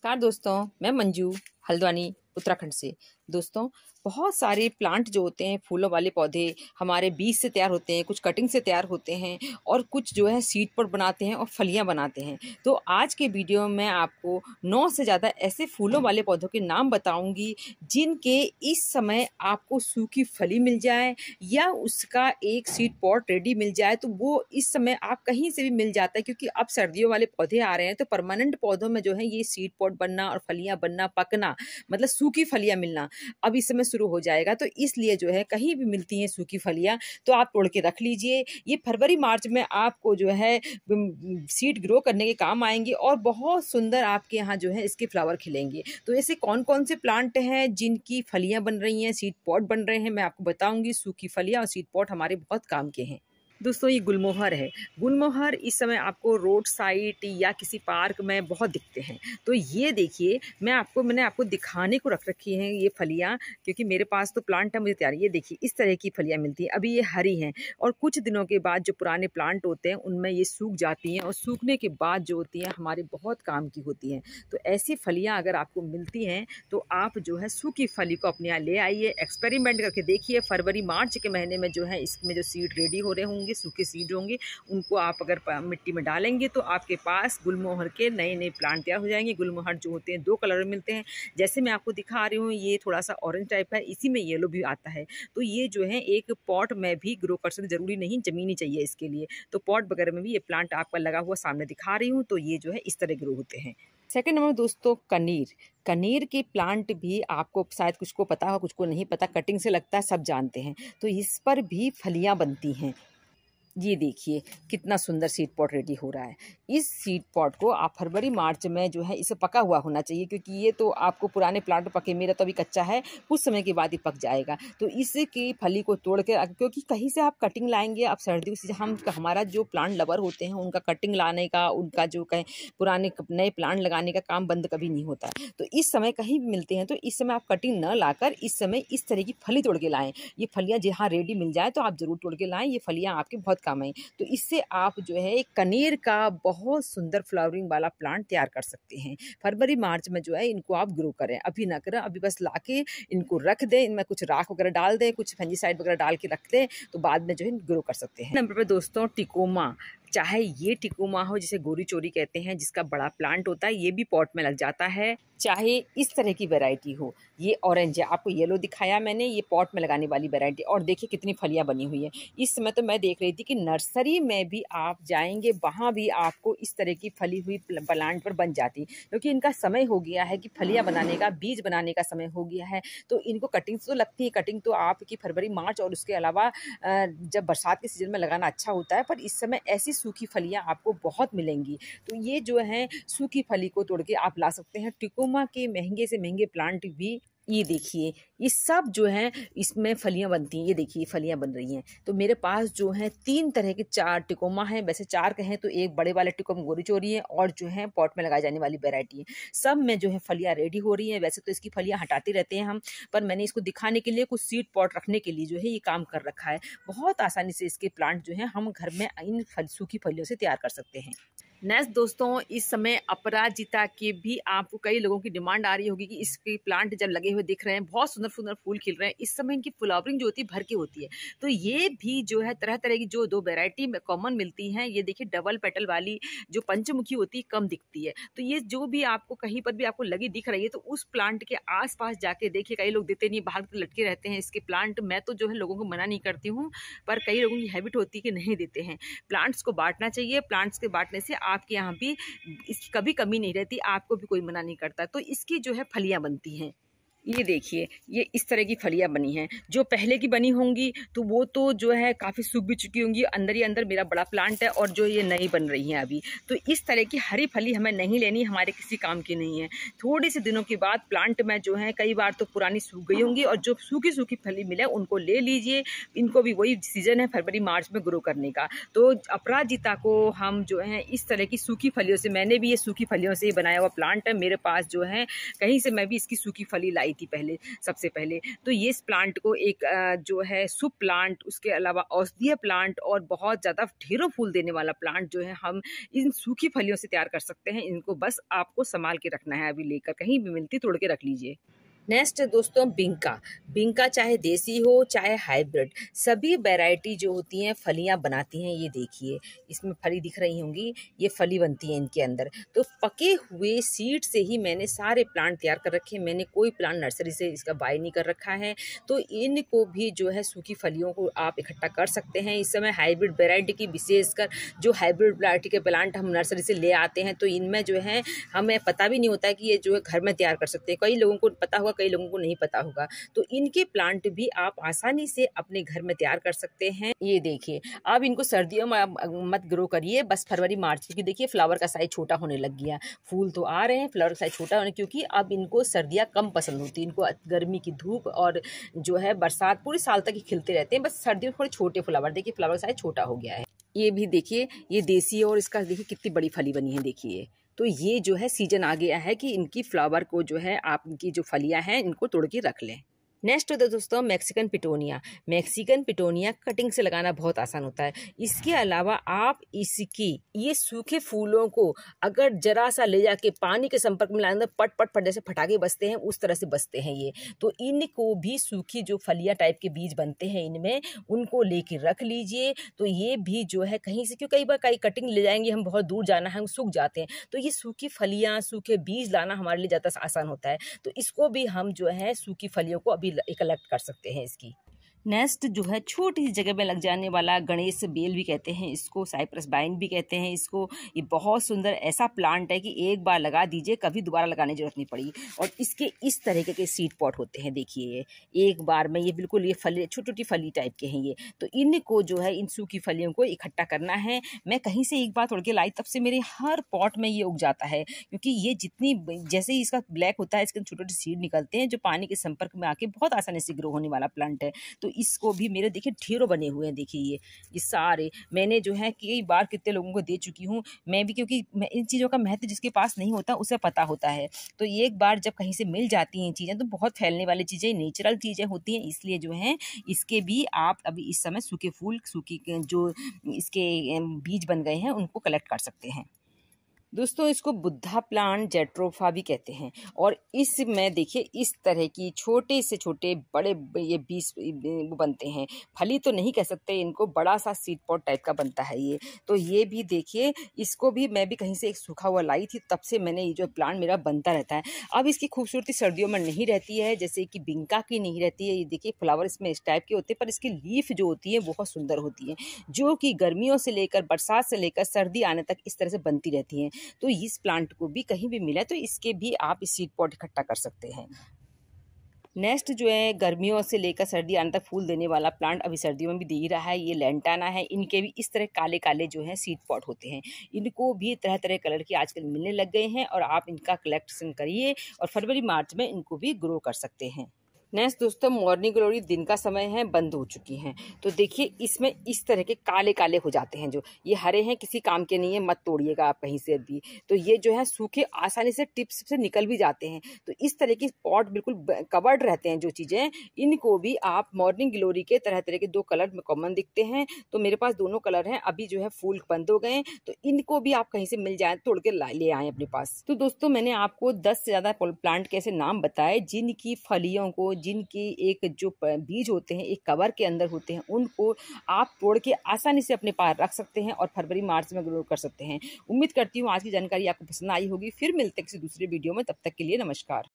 नमस्कार दोस्तों, मैं मंजू हल्द्वानी उत्तराखंड से। दोस्तों, बहुत सारे प्लांट जो होते हैं, फूलों वाले पौधे हमारे बीज से तैयार होते हैं, कुछ कटिंग से तैयार होते हैं और कुछ जो है सीड पॉट बनाते हैं और फलियां बनाते हैं। तो आज के वीडियो में आपको 9 से ज़्यादा ऐसे फूलों वाले पौधों के नाम बताऊंगी जिनके इस समय आपको सूखी फली मिल जाए या उसका एक सीड पॉट रेडी मिल जाए। तो वो इस समय आप कहीं से भी मिल जाता है, क्योंकि अब सर्दियों वाले पौधे आ रहे हैं। तो परमानेंट पौधों में जो है ये सीड पॉट बनना और फलियां बनना, पकना, मतलब सूखी फलियां मिलना अब इस समय शुरू हो जाएगा। तो इसलिए जो है कहीं भी मिलती हैं सूखी फलियां तो आप तोड़ के रख लीजिए। ये फरवरी मार्च में आपको जो है सीड ग्रो करने के काम आएंगे और बहुत सुंदर आपके यहाँ जो है इसके फ्लावर खिलेंगे। तो ऐसे कौन कौन से प्लांट हैं जिनकी फलियां बन रही हैं, सीड पॉट बन रहे हैं, मैं आपको बताऊंगी। सूखी फलियां और सीड पॉट हमारे बहुत काम के हैं। दोस्तों, ये गुलमोहर है। गुलमोहर इस समय आपको रोड साइड या किसी पार्क में बहुत दिखते हैं। तो ये देखिए, मैंने आपको दिखाने को रख रखी हैं ये फलियां, क्योंकि मेरे पास तो प्लांट है, मुझे तैयार। ये देखिए, इस तरह की फलियां मिलती हैं। अभी ये हरी हैं और कुछ दिनों के बाद जो पुराने प्लांट होते हैं उनमें ये सूख जाती हैं और सूखने के बाद जो होती हैं हमारे बहुत काम की होती हैं। तो ऐसी फलियाँ अगर आपको मिलती हैं तो आप जो है सूखी फली को अपने यहाँ ले आइए, एक्सपेरिमेंट करके देखिए। फरवरी मार्च के महीने में जो है इसमें जो सीड रेडी हो रहे होंगे, सूखे सीड होंगे, उनको आप अगर मिट्टी में डालेंगे तो आपके पास गुलमोहर के नए नए प्लांट तैयार हो जाएंगे। गुलमोहर जो होते हैं 2 कलर में मिलते हैं, जैसे मैं आपको दिखा रही हूँ। ये थोड़ा सा ऑरेंज टाइप है, इसी में येलो भी आता है। तो ये जो है एक पॉट में भी ग्रो कर सकते, जरूरी नहीं जमीनी चाहिए इसके लिए। तो पॉट वगैरह में भी ये प्लांट आपका लगा हुआ सामने दिखा रही हूँ। तो ये जो है इस तरह ग्रो होते हैं। सेकेंड नंबर दोस्तों, कनेर के प्लांट भी आपको शायद कुछ को पता हो, कुछ को नहीं पता। कटिंग से लगता है सब जानते हैं। तो इस पर भी फलियां बनती हैं। ये देखिए कितना सुंदर सीड पॉट रेडी हो रहा है। इस सीड पॉट को आप फरवरी मार्च में जो है इसे पका हुआ होना चाहिए, क्योंकि ये तो आपको पुराने प्लांट पके, मेरा तो अभी कच्चा है, कुछ समय के बाद ही पक जाएगा। तो इसकी फली को तोड़ के, क्योंकि कहीं से आप कटिंग लाएंगे, अब सर्दियों से हमारा जो प्लांट लवर होते हैं उनका कटिंग लाने का, उनका जो कहें पुराने नए प्लांट लगाने का काम बंद कभी नहीं होता है। तो इस समय कहीं भी मिलते हैं तो इस समय आप कटिंग न लाकर इस समय इस तरह की फली तोड़ के लाएं। ये फलियां जहाँ रेडी मिल जाए तो आप जरूर तोड़ के लाएं। ये फलियां आपके बहुत काम आए। तो इससे आप जो है एक कनेर का बहुत सुंदर फ्लावरिंग वाला प्लांट तैयार कर सकते हैं। फरवरी मार्च में जो है इनको आप ग्रो करें, अभी ना करें, अभी बस लाके इनको रख दें, इनमें कुछ राख वगैरह डाल दें, कुछ फंजीसाइड वगैरह डाल के रख दें, तो बाद में जो है ग्रो कर सकते हैं। नंबर पे दोस्तों, टिकोमा। चाहे ये टिकोमा हो जिसे गोरी चोरी कहते हैं, जिसका बड़ा प्लांट होता है, ये भी पॉट में लग जाता है। चाहे इस तरह की वैरायटी हो, ये ऑरेंज है, आपको येलो दिखाया मैंने, ये पॉट में लगाने वाली वैरायटी। और देखिए कितनी फलियां बनी हुई है। इस समय तो मैं देख रही थी कि नर्सरी में भी आप जाएंगे, वहाँ भी आपको इस तरह की फली हुई प्लांट पर बन जाती, क्योंकि इनका समय हो गया है कि फलियां बनाने का, बीज बनाने का समय हो गया है। तो इनको कटिंग तो लगती है, कटिंग तो आपकी फरवरी मार्च और उसके अलावा जब बरसात के सीजन में लगाना अच्छा होता है। पर इस समय ऐसी सूखी फलियां आपको बहुत मिलेंगी। तो ये जो है सूखी फली को तोड़ के आप ला सकते हैं। टिकोमा के महंगे से महंगे प्लांट भी, ये देखिए, ये सब जो है इसमें फलियां बनती हैं। ये देखिए फलियां बन रही हैं। तो मेरे पास जो है 3 तरह के 4 टिकोमा हैं। वैसे 4 कहें तो एक बड़े वाले टिकोमा गोरी चोरी है और जो है पॉट में लगाई जाने वाली वैरायटी है। सब में जो है फलियां रेडी हो रही हैं। वैसे तो इसकी फलियां हटाते रहते हैं हम, पर मैंने इसको दिखाने के लिए, कुछ सीड पॉट रखने के लिए जो है ये काम कर रखा है। बहुत आसानी से इसके प्लांट जो है हम घर में इन सूखी फलियों से तैयार कर सकते हैं। नेक्स्ट दोस्तों, इस समय अपराजिता के भी आपको कई लोगों की डिमांड आ रही होगी कि इसके प्लांट जब लगे हुए दिख रहे हैं, बहुत सुंदर सुंदर फूल खिल रहे हैं। इस समय इनकी फ्लावरिंग जो होती है भर के होती है। तो ये भी जो है तरह तरह की जो 2 वैरायटी में कॉमन मिलती हैं। ये देखिए डबल पेटल वाली जो पंचमुखी होती है कम दिखती है। तो ये जो भी आपको कहीं पर भी आपको लगी दिख रही है, तो उस प्लांट के आसपास जाके देखिए। कई लोग देते नहीं, बाहर लटके रहते हैं इसके प्लांट। मैं तो जो है लोगों को मना नहीं करती हूँ, पर कई लोगों की हैबिट होती है कि नहीं देते हैं। प्लांट्स को बांटना चाहिए। प्लांट्स के बांटने से आपके यहाँ भी इसकी कभी कमी नहीं रहती, आपको भी कोई मना नहीं करता। तो इसकी जो है फलियां बनती हैं। ये देखिए, ये इस तरह की फलियां बनी हैं। जो पहले की बनी होंगी तो वो तो जो है काफ़ी सूख भी चुकी होंगी। अंदर ही अंदर मेरा बड़ा प्लांट है और जो ये नई बन रही हैं अभी। तो इस तरह की हरी फली हमें नहीं लेनी, हमारे किसी काम की नहीं है। थोड़े से दिनों के बाद प्लांट में जो है कई बार तो पुरानी सूख गई होंगी, और जो सूखी सूखी फली मिले उनको ले लीजिए। इनको भी वही सीजन है फरवरी मार्च में ग्रो करने का। तो अपराजिता को हम जो है इस तरह की सूखी फलियों से, मैंने भी ये सूखी फलियों से बनाया हुआ प्लांट है मेरे पास जो है, कहीं से मैं भी इसकी सूखी फली लाई आई थी पहले, सबसे पहले। तो ये इस प्लांट को एक जो है शुभ प्लांट, उसके अलावा औषधीय प्लांट और बहुत ज़्यादा ढेरों फूल देने वाला प्लांट जो है हम इन सूखी फलियों से तैयार कर सकते हैं। इनको बस आपको संभाल के रखना है, अभी लेकर कहीं भी मिलती तोड़ के रख लीजिए। नेक्स्ट दोस्तों बिंका। बिंका चाहे देसी हो चाहे हाइब्रिड, सभी वैरायटी जो होती हैं फलियां बनाती हैं। ये देखिए इसमें फली दिख रही होंगी, ये फली बनती है इनके अंदर। तो पके हुए सीड से ही मैंने सारे प्लांट तैयार कर रखे हैं। मैंने कोई प्लांट नर्सरी से इसका बाय नहीं कर रखा है। तो इनको भी जो है सूखी फलियों को आप इकट्ठा कर सकते हैं। इस समय हाइब्रिड वेराइटी की, विशेषकर जो हाइब्रिड वैरायटी के प्लांट हम नर्सरी से ले आते हैं, तो इनमें जो है हमें पता भी नहीं होता कि ये जो है घर में तैयार कर सकते हैं। कई लोगों को पता होगा, कई लोगों को नहीं पता होगा। तो इनके प्लांट भी आप आसानी से अपने घर में तैयार कर सकते हैं। ये देखिए, अब इनको सर्दियों में मत ग्रो करिए, बस फरवरी मार्च, क्योंकि देखिए फ्लावर का साइज छोटा होने लग गया। फूल तो आ रहे हैं, फ्लावर का साइज छोटा होने, क्योंकि अब इनको सर्दियाँ कम पसंद होती है। इनको गर्मी की धूप और जो है बरसात पूरे साल तक ही खिलते रहते हैं। बस सर्दियों में थोड़े छोटे फ्लावर, देखिए फ्लावर का साइज छोटा हो गया है। ये भी देखिए, ये देसी है और इसका देखिए कितनी बड़ी फली बनी है, देखिए। तो ये जो है सीजन आ गया है कि इनकी फ्लावर को जो है आप इनकी जो फलियां हैं इनको तोड़ के रख लें। नेक्स्ट होता है दोस्तों Mexican petunia. Mexican petunia cutting से लगाना बहुत आसान होता है। इसके अलावा आप इसकी ये सूखे फूलों को अगर जरा सा ले जाके पानी के संपर्क में लाने, पट पट पट जैसे फटाके बजते हैं उस तरह से बजते हैं ये। तो इनको भी सूखी जो फलिया टाइप के बीज बनते हैं इनमें, उनको लेके रख लीजिए। तो ये भी जो है कहीं से, क्योंकि कई बार कई कटिंग ले जाएंगे, हम बहुत दूर जाना है, हम सूख जाते हैं, तो ये सूखी फलियां, सूखे बीज लाना हमारे लिए ज़्यादा आसान होता है। तो इसको भी हम जो है सूखी फलियों को अभी कलेक्ट कर सकते हैं इसकी। नेक्स्ट जो है छोटी सी जगह में लग जाने वाला गणेश बेल भी कहते हैं इसको, साइप्रस बाइन भी कहते हैं इसको। ये बहुत सुंदर ऐसा प्लांट है कि एक बार लगा दीजिए, कभी दोबारा लगाने की जरूरत नहीं पड़ी। और इसके इस तरीके के सीड पॉट होते हैं, देखिए ये एक बार में ये बिल्कुल ये फली, छोटी छोटी फली टाइप के हैं ये। तो इनको जो है इन सूखी फलियों को इकट्ठा करना है। मैं कहीं से एक बार तोड़ के लाई, तब से मेरे हर पॉट में ये उग जाता है, क्योंकि ये जितनी जैसे ही इसका ब्लैक होता है, इसके छोटे छोटे सीड निकलते हैं जो पानी के संपर्क में आके बहुत आसानी से ग्रो होने वाला प्लांट है। तो इसको भी मेरे देखिए ढेरों बने हुए हैं, देखिए ये सारे मैंने जो है कई बार कितने लोगों को दे चुकी हूँ मैं भी, क्योंकि इन चीज़ों का महत्व जिसके पास नहीं होता उसे पता होता है। तो एक बार जब कहीं से मिल जाती हैं चीज़ें, तो बहुत फैलने वाली चीज़ें, नेचुरल चीज़ें होती हैं, इसलिए जो है इसके भी आप अभी इस समय सूखे फूल, सूखी जो इसके बीज बन गए हैं उनको कलेक्ट कर सकते हैं। दोस्तों इसको बुद्धा प्लांट, जेट्रोफा भी कहते हैं। और इसमें देखिए इस तरह की छोटे से छोटे बड़े ये बीज बनते हैं। फली तो नहीं कह सकते इनको, बड़ा सा सीड पॉट टाइप का बनता है ये। तो ये भी देखिए, इसको भी मैं भी कहीं से एक सूखा हुआ लाई थी, तब से मैंने ये जो प्लांट मेरा बनता रहता है। अब इसकी खूबसूरती सर्दियों में नहीं रहती है जैसे कि बिंका की नहीं रहती है। ये देखिए फ्लावर इसमें इस टाइप के होते हैं, पर इसकी लीफ जो होती है बहुत सुंदर होती है, जो कि गर्मियों से लेकर बरसात से लेकर सर्दी आने तक इस तरह से बनती रहती हैं। तो इस प्लांट को भी कहीं भी मिला तो इसके भी आप इस सीड पॉट इकट्ठा कर सकते हैं। नेक्स्ट जो है गर्मियों से लेकर सर्दी आने तक फूल देने वाला प्लांट अभी सर्दियों में भी दे ही रहा है, ये लैंटाना है। इनके भी इस तरह काले काले जो है सीड पॉट होते हैं। इनको भी तरह तरह कलर के आजकल मिलने लग गए हैं और आप इनका कलेक्शन करिए और फरवरी मार्च में इनको भी ग्रो कर सकते हैं। नेक्स्ट दोस्तों मॉर्निंग ग्लोरी, दिन का समय है, बंद हो चुकी हैं। तो देखिए इसमें इस तरह के काले काले हो जाते हैं, जो ये हरे हैं किसी काम के नहीं है, मत तोड़िएगा आप कहीं से भी। तो ये जो है सूखे आसानी से टिप्स से निकल भी जाते हैं। तो इस तरह की पॉट बिल्कुल कवर्ड रहते हैं जो चीज़ें, इनको भी आप मॉर्निंग ग्लोरी के तरह तरह के 2 कलर में कॉमन दिखते हैं। तो मेरे पास दोनों कलर हैं, अभी जो है फूल बंद हो गए, तो इनको भी आप कहीं से मिल जाए तोड़ के ले आए अपने पास। तो दोस्तों मैंने आपको 10 से ज़्यादा प्लांट के ऐसे नाम बताए जिनकी फलियों को, जिनके एक जो बीज होते हैं एक कवर के अंदर होते हैं, उनको आप तोड़ के आसानी से अपने पास रख सकते हैं और फरवरी मार्च में ग्रो कर सकते हैं। उम्मीद करती हूँ आज की जानकारी आपको पसंद आई होगी। फिर मिलते हैं किसी दूसरे वीडियो में, तब तक के लिए नमस्कार।